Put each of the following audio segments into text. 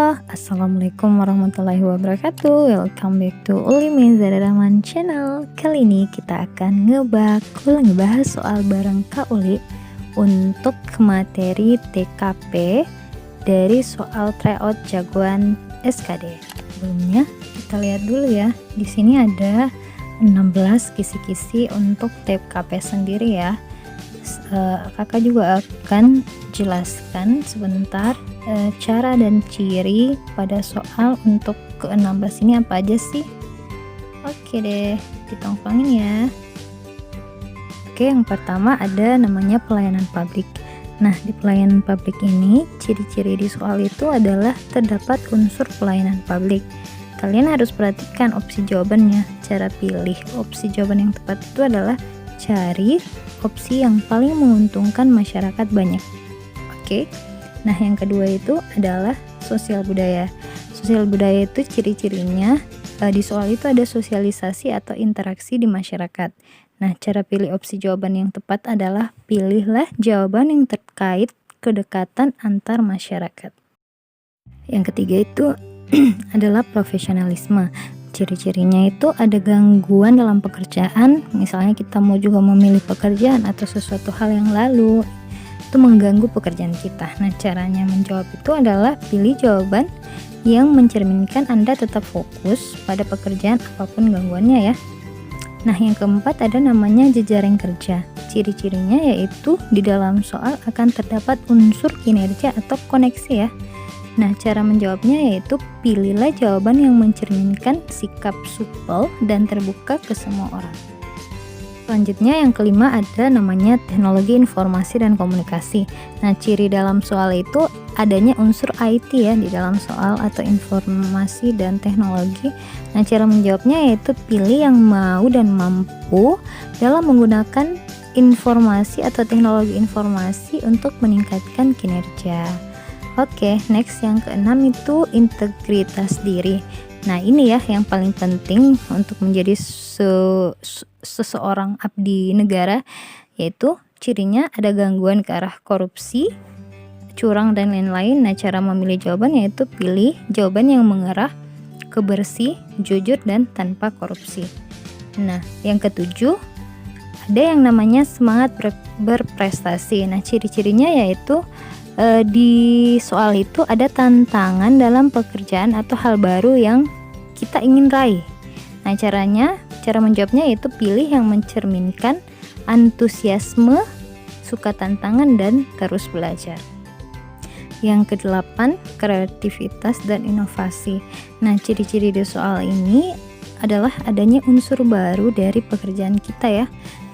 Halo, assalamualaikum warahmatullahi wabarakatuh. Welcome back to Ulimi Zara Rahman Channel. Kali ini kita akan ngebahas soal bareng Kak Uli untuk materi TKP dari soal tryout jagoan SKD. Sebelumnya kita lihat dulu ya. Di sini ada 16 kisi-kisi untuk TKP sendiri ya. Kakak juga akan jelaskan sebentar cara dan ciri pada soal untuk ke-16 ini apa aja sih. Oke deh, kita umpangin ya. Oke, yang pertama ada namanya pelayanan publik. Nah, di pelayanan publik ini ciri-ciri di soal itu adalah terdapat unsur pelayanan publik. Kalian harus perhatikan opsi jawabannya. Cara pilih opsi jawaban yang tepat itu adalah cari opsi yang paling menguntungkan masyarakat banyak. Oke. Nah, yang kedua itu adalah sosial budaya. Sosial budaya itu ciri-cirinya di soal itu ada sosialisasi atau interaksi di masyarakat. Nah, cara pilih opsi jawaban yang tepat adalah pilihlah jawaban yang terkait kedekatan antar masyarakat. Yang ketiga itu adalah profesionalisme. Ciri-cirinya itu ada gangguan dalam pekerjaan, misalnya kita mau memilih pekerjaan atau sesuatu hal yang lalu itu mengganggu pekerjaan kita. Nah, caranya menjawab itu adalah pilih jawaban yang mencerminkan Anda tetap fokus pada pekerjaan apapun gangguannya ya. Nah, yang keempat ada namanya jejaring kerja. Ciri-cirinya yaitu di dalam soal akan terdapat unsur kinerja atau koneksi ya. Nah, cara menjawabnya yaitu pilihlah jawaban yang mencerminkan sikap supel dan terbuka ke semua orang. Selanjutnya yang kelima ada namanya teknologi informasi dan komunikasi. Nah, ciri dalam soal itu adanya unsur IT ya di dalam soal atau informasi dan teknologi. Nah, cara menjawabnya yaitu pilih yang mau dan mampu dalam menggunakan informasi atau teknologi informasi untuk meningkatkan kinerja. Oke, next yang keenam itu integritas diri. Nah, ini ya yang paling penting untuk menjadi seseorang abdi negara, yaitu cirinya ada gangguan ke arah korupsi, curang dan lain-lain. Nah, cara memilih jawaban yaitu pilih jawaban yang mengarah ke bersih, jujur dan tanpa korupsi. Nah, yang ketujuh ada yang namanya semangat berprestasi. Nah, ciri-cirinya yaitu di soal itu ada tantangan dalam pekerjaan atau hal baru yang kita ingin raih. Nah, cara menjawabnya yaitu pilih yang mencerminkan antusiasme, suka tantangan dan terus belajar. Yang kedelapan, kreativitas dan inovasi. Nah, ciri-ciri di soal ini adalah adanya unsur baru dari pekerjaan kita ya.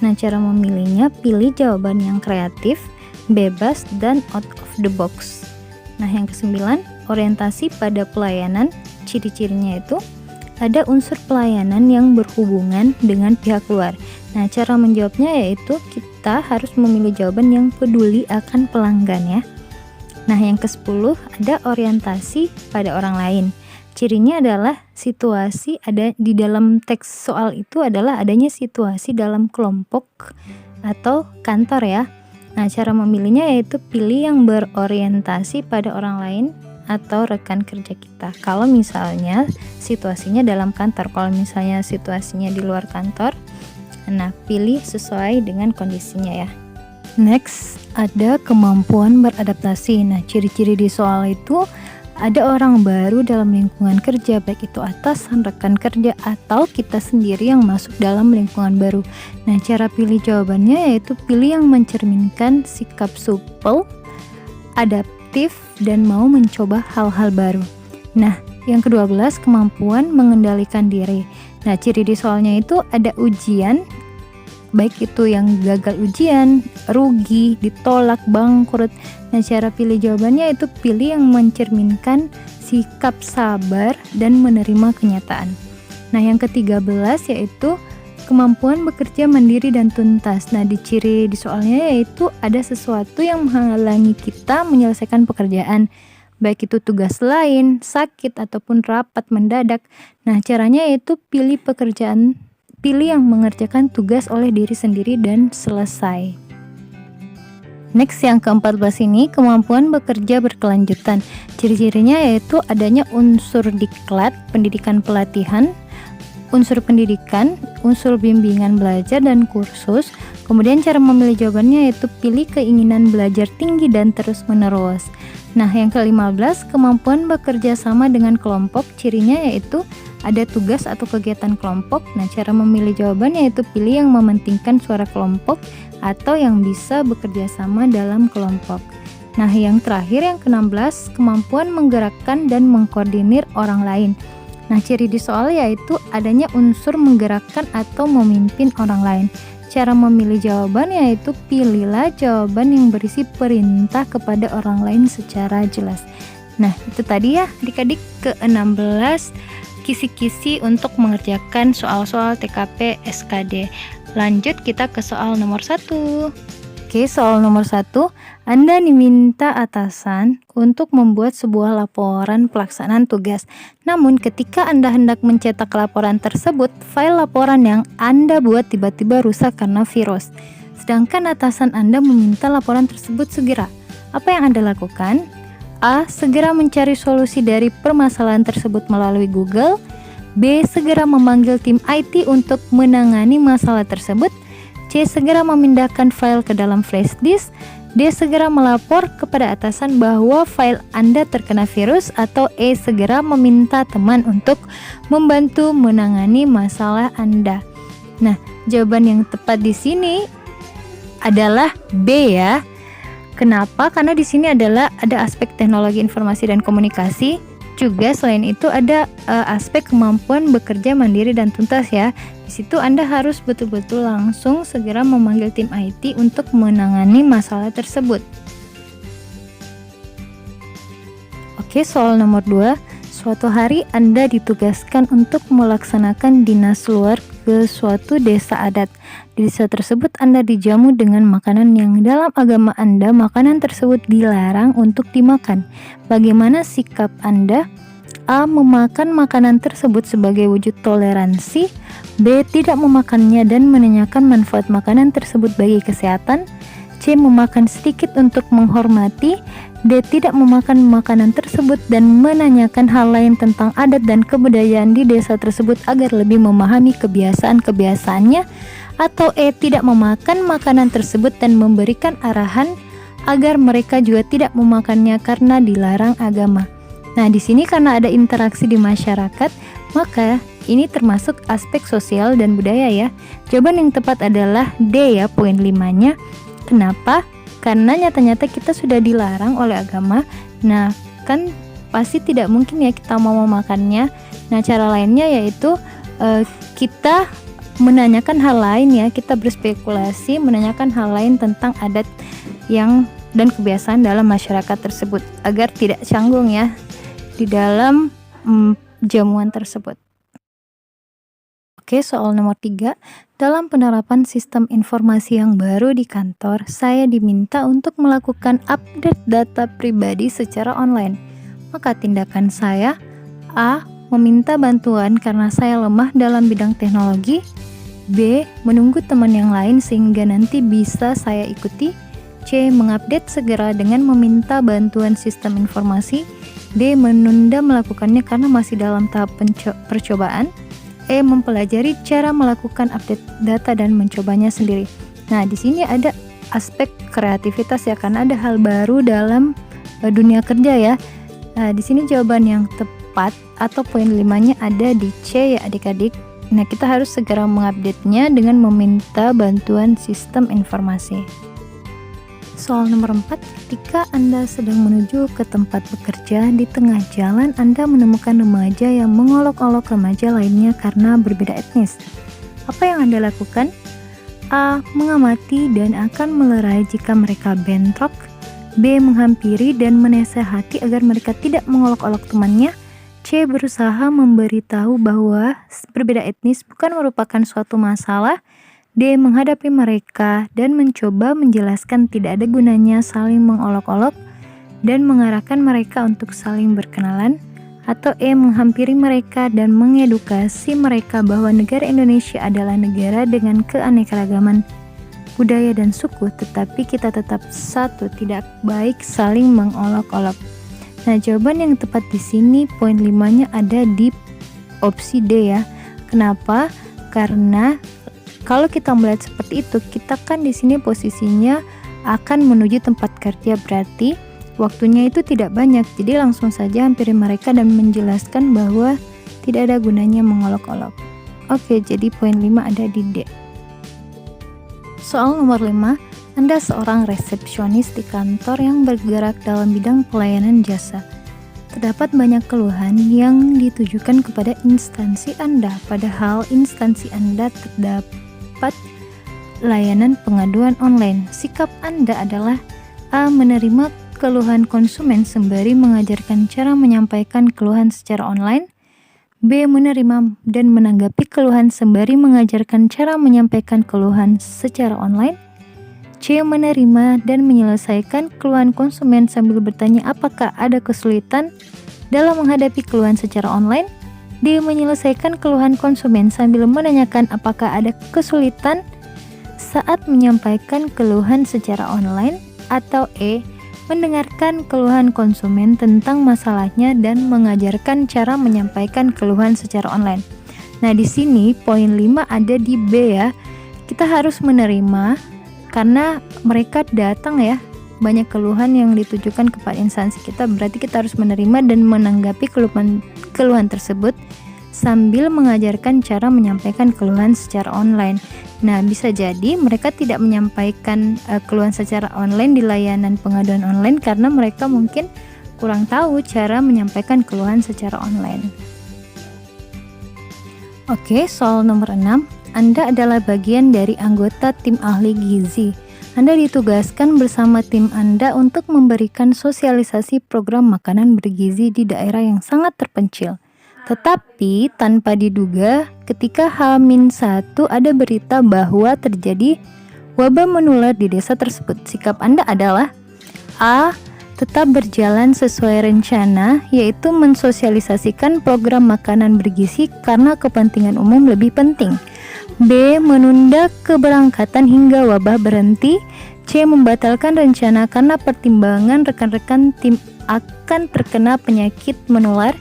Nah, cara memilihnya pilih jawaban yang kreatif, bebas dan out of the box. Nah, yang kesembilan, orientasi pada pelayanan. Ciri-cirinya itu ada unsur pelayanan yang berhubungan dengan pihak luar. Nah, cara menjawabnya yaitu kita harus memilih jawaban yang peduli akan pelanggan ya. Nah, yang ke-10 ada orientasi pada orang lain. Cirinya adalah situasi ada di dalam teks soal itu adalah adanya situasi dalam kelompok atau kantor ya. Nah, cara memilihnya yaitu pilih yang berorientasi pada orang lain atau rekan kerja kita. Kalau misalnya situasinya dalam kantor, kalau misalnya situasinya di luar kantor, nah pilih sesuai dengan kondisinya ya. Next, ada kemampuan beradaptasi. Nah, ciri-ciri di soal itu ada orang baru dalam lingkungan kerja, baik itu atasan, rekan kerja, atau kita sendiri yang masuk dalam lingkungan baru. Nah, cara pilih jawabannya yaitu pilih yang mencerminkan sikap supel, adaptif, dan mau mencoba hal-hal baru. Nah, yang ke-12 kemampuan mengendalikan diri. Nah, ciri di soalnya itu ada ujian, baik itu yang gagal ujian, rugi, ditolak, bangkrut. Nah, cara pilih jawabannya itu pilih yang mencerminkan sikap sabar dan menerima kenyataan. Nah, yang ke-13 yaitu kemampuan bekerja mandiri dan tuntas. Nah, di ciri di soalnya yaitu ada sesuatu yang menghalangi kita menyelesaikan pekerjaan, baik itu tugas lain, sakit ataupun rapat mendadak. Nah, caranya yaitu pilih yang mengerjakan tugas oleh diri sendiri dan selesai. Next, yang ke-14 ini kemampuan bekerja berkelanjutan. Ciri-cirinya yaitu adanya unsur diklat, pendidikan pelatihan, unsur pendidikan, unsur bimbingan belajar dan kursus. Kemudian cara memilih jawabannya yaitu pilih keinginan belajar tinggi dan terus-menerus. Nah, yang ke-15 kemampuan bekerja sama dengan kelompok. Cirinya yaitu ada tugas atau kegiatan kelompok. Nah, cara memilih jawabannya yaitu pilih yang mementingkan suara kelompok atau yang bisa bekerja sama dalam kelompok. Nah, yang terakhir yang ke-16 kemampuan menggerakkan dan mengkoordinir orang lain. Nah, ciri di soal yaitu adanya unsur menggerakkan atau memimpin orang lain. Cara memilih jawaban yaitu pilihlah jawaban yang berisi perintah kepada orang lain secara jelas. Nah, itu tadi ya adik-adik ke-16 kisi-kisi untuk mengerjakan soal-soal TKP SKD. Lanjut kita ke soal nomor 1. Oke, soal nomor 1, Anda diminta atasan untuk membuat sebuah laporan pelaksanaan tugas. Namun ketika Anda hendak mencetak laporan tersebut, file laporan yang Anda buat tiba-tiba rusak karena virus. Sedangkan atasan Anda meminta laporan tersebut segera. Apa yang Anda lakukan? A. Segera mencari solusi dari permasalahan tersebut melalui Google. B. Segera memanggil tim IT untuk menangani masalah tersebut. C. Segera memindahkan file ke dalam flash disk. D. Segera melapor kepada atasan bahwa file Anda terkena virus. Atau E. Segera meminta teman untuk membantu menangani masalah Anda. Nah, jawaban yang tepat di sini adalah B ya. Kenapa? Karena di sini ada aspek teknologi informasi dan komunikasi. Juga selain itu ada aspek kemampuan bekerja mandiri dan tuntas ya. Di situ Anda harus betul-betul langsung segera memanggil tim IT untuk menangani masalah tersebut. Oke, soal nomor 2. Suatu hari Anda ditugaskan untuk melaksanakan dinas luar ke suatu desa adat. Di desa tersebut Anda dijamu dengan makanan yang dalam agama Anda makanan tersebut dilarang untuk dimakan. Bagaimana sikap Anda? A. Memakan makanan tersebut sebagai wujud toleransi. B. Tidak memakannya dan menanyakan manfaat makanan tersebut bagi kesehatan. C. Memakan sedikit untuk menghormati. D. Tidak memakan makanan tersebut dan menanyakan hal lain tentang adat dan kebudayaan di desa tersebut agar lebih memahami kebiasaan-kebiasaannya. Atau E. Tidak memakan makanan tersebut dan memberikan arahan agar mereka juga tidak memakannya karena dilarang agama. Nah, di sini karena ada interaksi di masyarakat, maka ini termasuk aspek sosial dan budaya ya. Jawaban yang tepat adalah D ya, poin 5-nya. Kenapa? Karena nyata-nyata kita sudah dilarang oleh agama. Nah, kan pasti tidak mungkin ya kita mau memakannya. Nah, cara lainnya yaitu kita menanyakan hal lain ya, kita berspekulasi menanyakan hal lain tentang adat yang dan kebiasaan dalam masyarakat tersebut agar tidak canggung ya di dalam jamuan tersebut. Oke, soal nomor 3. Dalam penerapan sistem informasi yang baru di kantor, saya diminta untuk melakukan update data pribadi secara online. Maka tindakan saya: A. Meminta bantuan karena saya lemah dalam bidang teknologi. B. Menunggu teman yang lain sehingga nanti bisa saya ikuti. C. Mengupdate segera dengan meminta bantuan sistem informasi. D. Menunda melakukannya karena masih dalam tahap percobaan. E. Mempelajari cara melakukan update data dan mencobanya sendiri. Nah, di sini ada aspek kreativitas ya, karena ada hal baru dalam dunia kerja ya. Nah, di sini jawaban yang tepat atau poin 5-nya ada di C ya adik-adik. Nah, kita harus segera mengupdate-nya dengan meminta bantuan sistem informasi. Soal nomor 4, ketika Anda sedang menuju ke tempat bekerja, di tengah jalan Anda menemukan remaja yang mengolok-olok remaja lainnya karena berbeda etnis. Apa yang Anda lakukan? A. Mengamati dan akan melerai jika mereka bentrok. B. Menghampiri dan menasehati agar mereka tidak mengolok-olok temannya. C. Berusaha memberitahu bahwa berbeda etnis bukan merupakan suatu masalah. D. Menghadapi mereka dan mencoba menjelaskan tidak ada gunanya saling mengolok-olok dan mengarahkan mereka untuk saling berkenalan. Atau E. Menghampiri mereka dan mengedukasi mereka bahwa negara Indonesia adalah negara dengan keanekaragaman. budaya dan suku, tetapi kita tetap satu, tidak baik saling mengolok-olok. Nah, jawaban yang tepat di sini poin 5-nya ada di opsi D ya. Kenapa? Karena kalau kita melihat seperti itu, kita kan di sini posisinya akan menuju tempat kerja, berarti waktunya itu tidak banyak. Jadi langsung saja hampiri mereka dan menjelaskan bahwa tidak ada gunanya mengolok-olok. Oke, jadi poin 5 ada di D. Soal nomor 5, Anda seorang resepsionis di kantor yang bergerak dalam bidang pelayanan jasa. Terdapat banyak keluhan yang ditujukan kepada instansi Anda, padahal instansi Anda terdapat layanan pengaduan online. Sikap Anda adalah A. Menerima keluhan konsumen sembari mengajarkan cara menyampaikan keluhan secara online. B. Menerima dan menanggapi keluhan sembari mengajarkan cara menyampaikan keluhan secara online. C. Menerima dan menyelesaikan keluhan konsumen sambil bertanya apakah ada kesulitan dalam menghadapi keluhan secara online. D. Menyelesaikan keluhan konsumen sambil menanyakan apakah ada kesulitan saat menyampaikan keluhan secara online. Atau E. Mendengarkan keluhan konsumen tentang masalahnya dan mengajarkan cara menyampaikan keluhan secara online. Nah, di sini poin 5 ada di B ya. Kita harus menerima karena mereka datang ya, banyak keluhan yang ditujukan kepada instansi kita, berarti kita harus menerima dan menanggapi keluhan tersebut sambil mengajarkan cara menyampaikan keluhan secara online. Nah, bisa jadi mereka tidak menyampaikan keluhan secara online di layanan pengaduan online karena mereka mungkin kurang tahu cara menyampaikan keluhan secara online. Oke, soal nomor 6. Anda adalah bagian dari anggota tim ahli gizi. Anda ditugaskan bersama tim Anda untuk memberikan sosialisasi program makanan bergizi di daerah yang sangat terpencil. Tetapi tanpa diduga, ketika H-1 ada berita bahwa terjadi wabah menular di desa tersebut. Sikap Anda adalah A. Tetap berjalan sesuai rencana, yaitu mensosialisasikan program makanan bergizi karena kepentingan umum lebih penting. B. Menunda keberangkatan hingga wabah berhenti. C. Membatalkan rencana karena pertimbangan rekan-rekan tim akan terkena penyakit menular.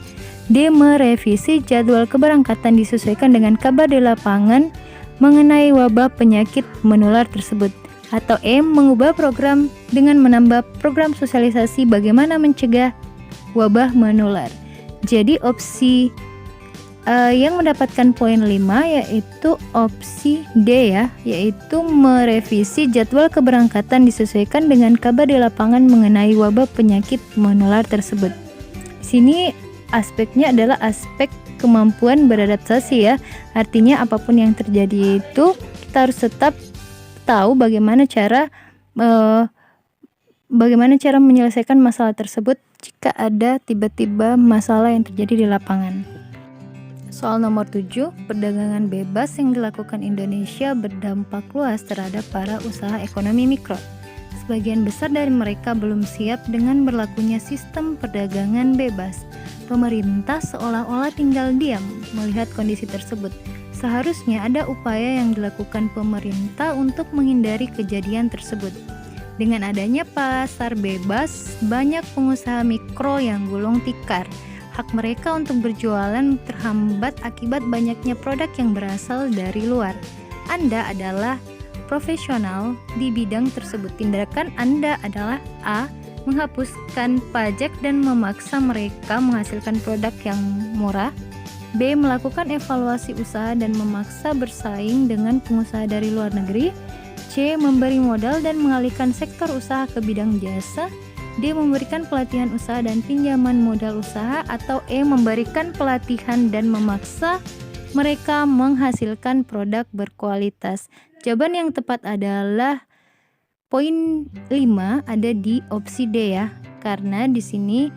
D. Merevisi jadwal keberangkatan disesuaikan dengan kabar di lapangan mengenai wabah penyakit menular tersebut. Atau E. Mengubah program dengan menambah program sosialisasi bagaimana mencegah wabah menular. Jadi opsi yang mendapatkan poin 5 yaitu opsi D ya, yaitu merevisi jadwal keberangkatan disesuaikan dengan kabar di lapangan mengenai wabah penyakit menular tersebut. Di sini aspeknya adalah aspek kemampuan beradaptasi ya. Artinya apapun yang terjadi itu kita harus tetap tahu bagaimana cara menyelesaikan masalah tersebut jika ada tiba-tiba masalah yang terjadi di lapangan. Soal nomor 7, perdagangan bebas yang dilakukan Indonesia berdampak luas terhadap para usaha ekonomi mikro. Sebagian besar dari mereka belum siap dengan berlakunya sistem perdagangan bebas. Pemerintah seolah-olah tinggal diam melihat kondisi tersebut. Seharusnya ada upaya yang dilakukan pemerintah untuk menghindari kejadian tersebut. Dengan adanya pasar bebas, banyak pengusaha mikro yang gulung tikar. Hak mereka untuk berjualan terhambat akibat banyaknya produk yang berasal dari luar. Anda adalah profesional di bidang tersebut. Tindakan Anda adalah A. Menghapuskan pajak dan memaksa mereka menghasilkan produk yang murah. B. Melakukan evaluasi usaha dan memaksa bersaing dengan pengusaha dari luar negeri. C. Memberi modal dan mengalihkan sektor usaha ke bidang jasa. D. Memberikan pelatihan usaha dan pinjaman modal usaha. Atau E. Memberikan pelatihan dan memaksa mereka menghasilkan produk berkualitas. Jawaban yang tepat adalah poin 5 ada di opsi D ya. Karena di sini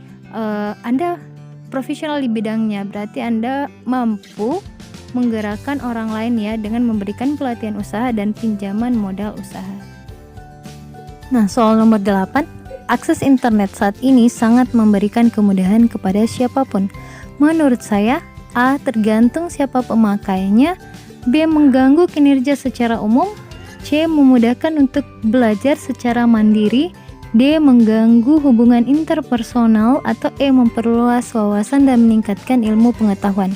Anda profesional di bidangnya, berarti Anda mampu menggerakkan orang lain ya dengan memberikan pelatihan usaha dan pinjaman modal usaha. Nah, soal nomor 8. Akses internet saat ini sangat memberikan kemudahan kepada siapapun. Menurut saya, A. Tergantung siapa pemakainya. B. Mengganggu kinerja secara umum. C. Memudahkan untuk belajar secara mandiri. D. Mengganggu hubungan interpersonal. Atau E. Memperluas wawasan dan meningkatkan ilmu pengetahuan.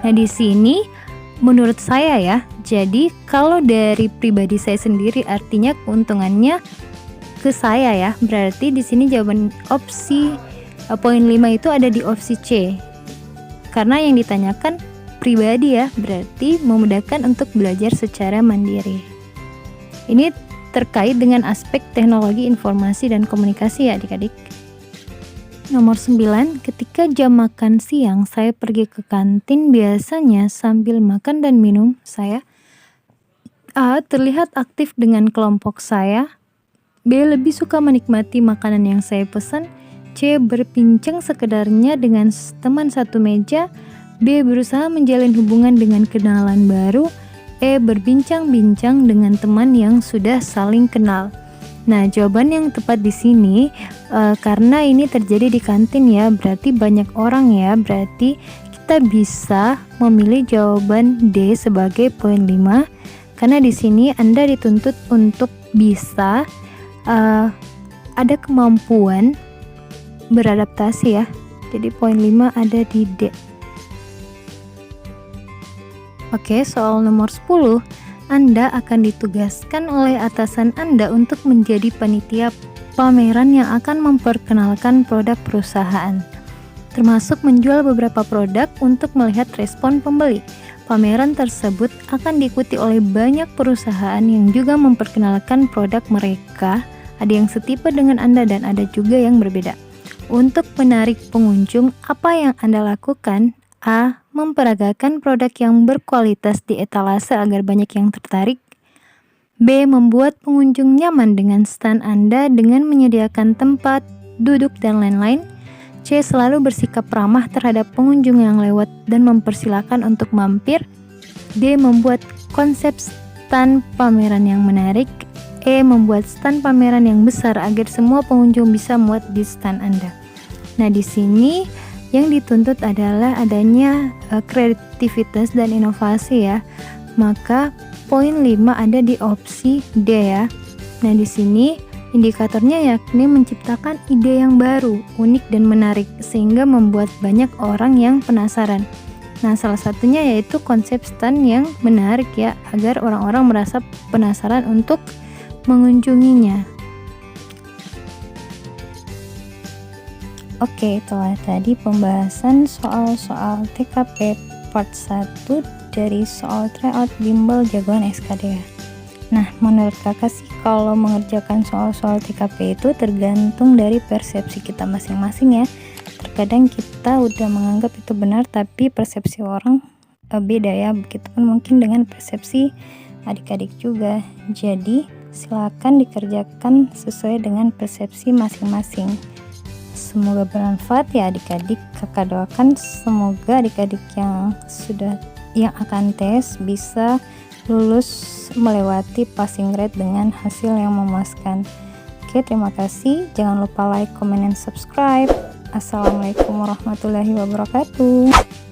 Nah, di sini menurut saya ya, jadi kalau dari pribadi saya sendiri artinya keuntungannya ke saya ya. Berarti di sini jawaban opsi poin 5 itu ada di opsi C. Karena yang ditanyakan pribadi ya, berarti memudahkan untuk belajar secara mandiri. Ini terkait dengan aspek teknologi informasi dan komunikasi ya adik-adik. Nomor 9, ketika jam makan siang saya pergi ke kantin, biasanya sambil makan dan minum saya A. Terlihat aktif dengan kelompok saya. B. Lebih suka menikmati makanan yang saya pesan. C. Berbincang sekedarnya dengan teman satu meja. B. Berusaha menjalin hubungan dengan kenalan baru. E. Berbincang-bincang dengan teman yang sudah saling kenal. Nah, jawaban yang tepat di sini karena ini terjadi di kantin ya, berarti banyak orang ya, berarti kita bisa memilih jawaban D sebagai poin 5 karena di sini Anda dituntut untuk bisa ada kemampuan beradaptasi ya. Jadi poin 5 ada di D. Oke, soal nomor 10. Anda akan ditugaskan oleh atasan Anda untuk menjadi panitia pameran yang akan memperkenalkan produk perusahaan, termasuk menjual beberapa produk untuk melihat respon pembeli. Pameran tersebut akan diikuti oleh banyak perusahaan yang juga memperkenalkan produk mereka. Ada yang setipe dengan Anda dan ada juga yang berbeda. Untuk menarik pengunjung, apa yang Anda lakukan? A. Memperagakan produk yang berkualitas di etalase agar banyak yang tertarik. B. Membuat pengunjung nyaman dengan stand Anda dengan menyediakan tempat, duduk, dan lain-lain. C. Selalu bersikap ramah terhadap pengunjung yang lewat dan mempersilahkan untuk mampir. D. Membuat konsep stand pameran yang menarik. E. Membuat stand pameran yang besar agar semua pengunjung bisa muat di stand Anda. Nah, di sini yang dituntut adalah adanya kreativitas dan inovasi ya. Maka poin 5 ada di opsi D ya. Nah, di sini indikatornya yakni menciptakan ide yang baru, unik dan menarik sehingga membuat banyak orang yang penasaran. Nah, salah satunya yaitu konsep stand yang menarik ya, agar orang-orang merasa penasaran untuk mengunjunginya. Oke, itulah tadi pembahasan soal-soal TKP part 1 dari soal tryout bimbel jagoan SKD ya. Nah, menurut kakak sih kalau mengerjakan soal-soal TKP itu tergantung dari persepsi kita masing-masing ya. Terkadang kita udah menganggap itu benar tapi persepsi orang beda ya. Begitupun mungkin dengan persepsi adik-adik juga. Jadi, silakan dikerjakan sesuai dengan persepsi masing-masing. Semoga bermanfaat ya adik-adik. Kakak doakan semoga adik-adik yang akan tes bisa lulus melewati passing grade dengan hasil yang memuaskan. Oke, terima kasih. Jangan lupa like, comment, dan subscribe. Assalamualaikum warahmatullahi wabarakatuh.